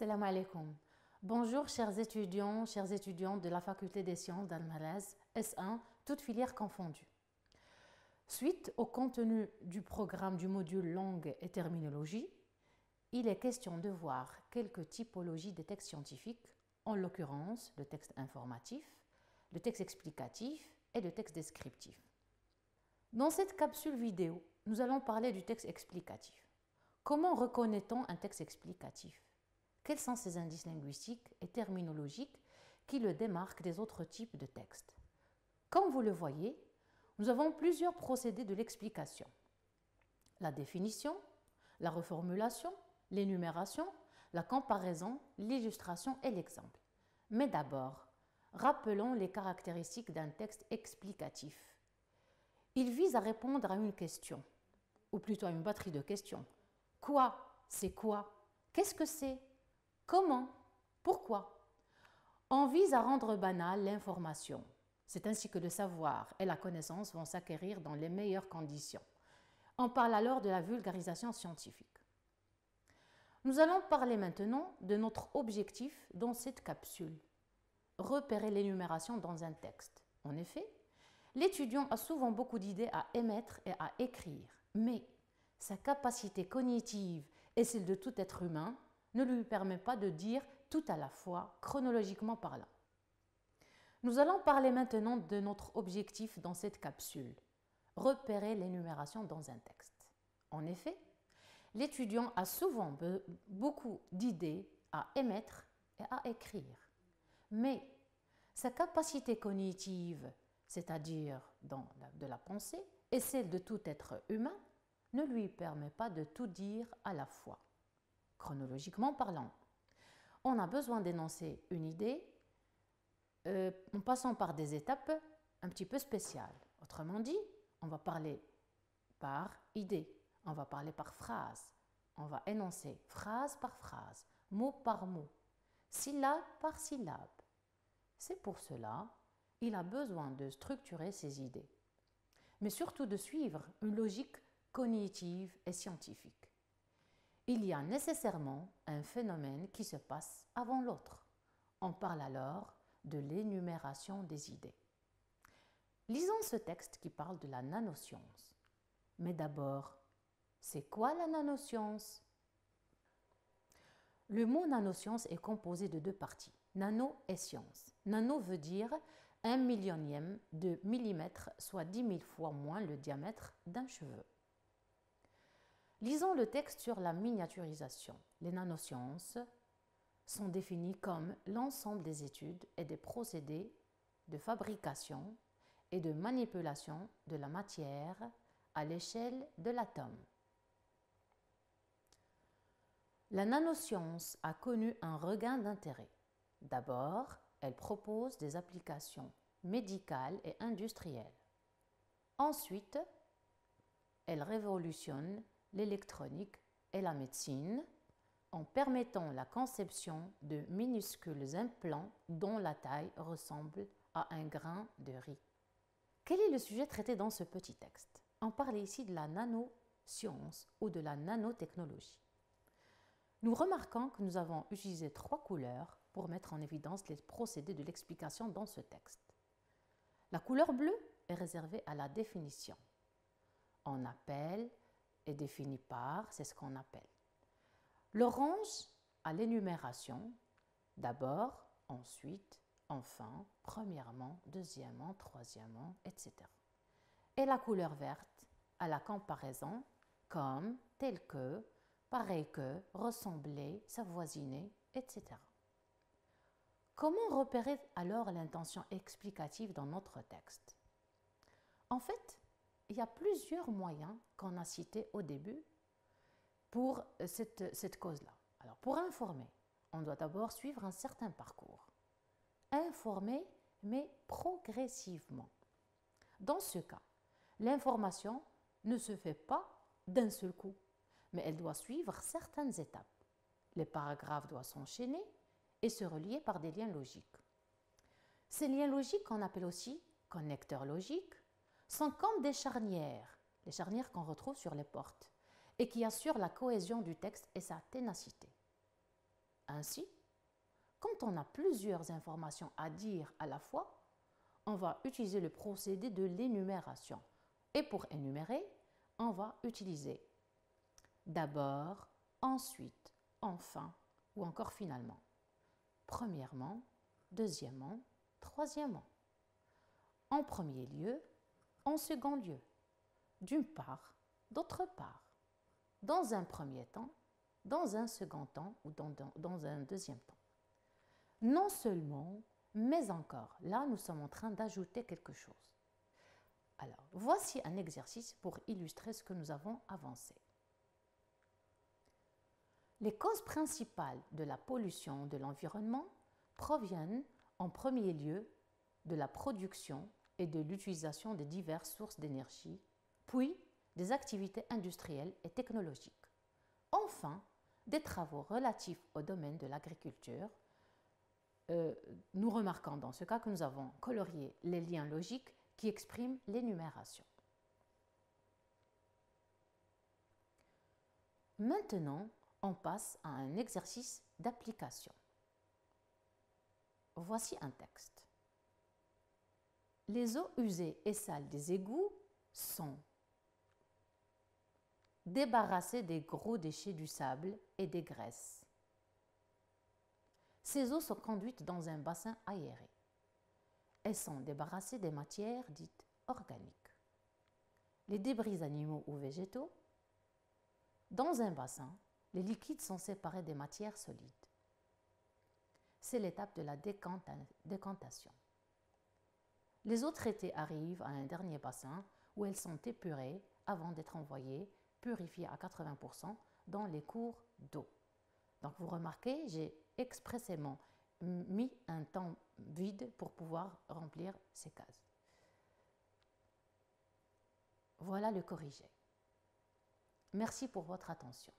Salam alaikum. Bonjour chers étudiants de la faculté des sciences d'Al-Malaz, S1, toutes filières confondues. Suite au contenu du programme du module langue et terminologie, il est question de voir quelques typologies des textes scientifiques, en l'occurrence le texte informatif, le texte explicatif et le texte descriptif. Dans cette capsule vidéo, nous allons parler du texte explicatif. Comment reconnaît-on un texte explicatif? Quels sont ces indices linguistiques et terminologiques qui le démarquent des autres types de textes? Comme vous le voyez, nous avons plusieurs procédés de l'explication. La définition, la reformulation, l'énumération, la comparaison, l'illustration et l'exemple. Mais d'abord, rappelons les caractéristiques d'un texte explicatif. Il vise à répondre à une question, ou plutôt à une batterie de questions. Quoi? C'est quoi? Qu'est-ce que c'est? Comment? Pourquoi? On vise à rendre banale l'information. C'est ainsi que le savoir et la connaissance vont s'acquérir dans les meilleures conditions. On parle alors de la vulgarisation scientifique. Nous allons parler maintenant de notre objectif dans cette capsule. Repérer l'énumération dans un texte. En effet, l'étudiant a souvent beaucoup d'idées à émettre et à écrire, mais sa capacité cognitive et celle de tout être humain ne lui permet pas de dire tout à la fois, chronologiquement parlant. Nous allons parler maintenant de notre objectif dans cette capsule, repérer l'énumération dans un texte. En effet, l'étudiant a souvent beaucoup d'idées à émettre et à écrire, mais sa capacité cognitive, c'est-à-dire de la pensée, et celle de tout être humain, ne lui permet pas de tout dire à la fois. Chronologiquement parlant, on a besoin d'énoncer une idée en passant par des étapes un petit peu spéciales. Autrement dit, on va parler par idée, on va parler par phrase, on va énoncer phrase par phrase, mot par mot, syllabe par syllabe. C'est pour cela qu'il a besoin de structurer ses idées, mais surtout de suivre une logique cognitive et scientifique. Il y a nécessairement un phénomène qui se passe avant l'autre. On parle alors de l'énumération des idées. Lisons ce texte qui parle de la nanoscience. Mais d'abord, c'est quoi la nanoscience? Le mot nanoscience est composé de deux parties, nano et science. Nano veut dire 1 millionième de millimètre, soit 10 000 fois moins le diamètre d'un cheveu. Lisons le texte sur la miniaturisation. Les nanosciences sont définies comme l'ensemble des études et des procédés de fabrication et de manipulation de la matière à l'échelle de l'atome. La nanoscience a connu un regain d'intérêt. D'abord, elle propose des applications médicales et industrielles. Ensuite, elle révolutionne l'électronique et la médecine en permettant la conception de minuscules implants dont la taille ressemble à un grain de riz. Quel est le sujet traité dans ce petit texte? On parle ici de la nanoscience ou de la nanotechnologie. Nous remarquons que nous avons utilisé 3 couleurs pour mettre en évidence les procédés de l'explication dans ce texte. La couleur bleue est réservée à la définition. On appelle est défini par, c'est ce qu'on appelle. L'orange à l'énumération, d'abord, ensuite, enfin, premièrement, deuxièmement, troisièmement, etc. Et la couleur verte à la comparaison, comme, tel que, pareil que, ressembler, s'avoisiner, etc. Comment repérer alors l'intention explicative dans notre texte? En fait, il y a plusieurs moyens qu'on a cités au début pour cette cause-là. Alors, pour informer, on doit d'abord suivre un certain parcours. Informer, mais progressivement. Dans ce cas, l'information ne se fait pas d'un seul coup, mais elle doit suivre certaines étapes. Les paragraphes doivent s'enchaîner et se relier par des liens logiques. Ces liens logiques, qu'on appelle aussi connecteurs logiques, sont comme des charnières, les charnières qu'on retrouve sur les portes, et qui assurent la cohésion du texte et sa ténacité. Ainsi, quand on a plusieurs informations à dire à la fois, on va utiliser le procédé de l'énumération. Et pour énumérer, on va utiliser d'abord, ensuite, enfin ou encore finalement. Premièrement, deuxièmement, troisièmement. En premier lieu, en second lieu. D'une part, d'autre part. Dans un premier temps, dans un second temps ou dans un deuxième temps. Non seulement, mais encore. Là, nous sommes en train d'ajouter quelque chose. Alors, voici un exercice pour illustrer ce que nous avons avancé. Les causes principales de la pollution de l'environnement proviennent en premier lieu de la production et de l'utilisation de diverses sources d'énergie, puis des activités industrielles et technologiques. Enfin, des travaux relatifs au domaine de l'agriculture. Nous remarquons dans ce cas que nous avons colorié les liens logiques qui expriment l'énumération. Maintenant, on passe à un exercice d'application. Voici un texte. Les eaux usées et sales des égouts sont débarrassées des gros déchets du sable et des graisses. Ces eaux sont conduites dans un bassin aéré. Elles sont débarrassées des matières dites organiques. Les débris animaux ou végétaux. Dans un bassin, les liquides sont séparés des matières solides. C'est l'étape de la décantation. Les eaux traitées arrivent à un dernier bassin où elles sont épurées avant d'être envoyées, purifiées à 80% dans les cours d'eau. Donc vous remarquez, j'ai expressément mis un temps vide pour pouvoir remplir ces cases. Voilà le corrigé. Merci pour votre attention.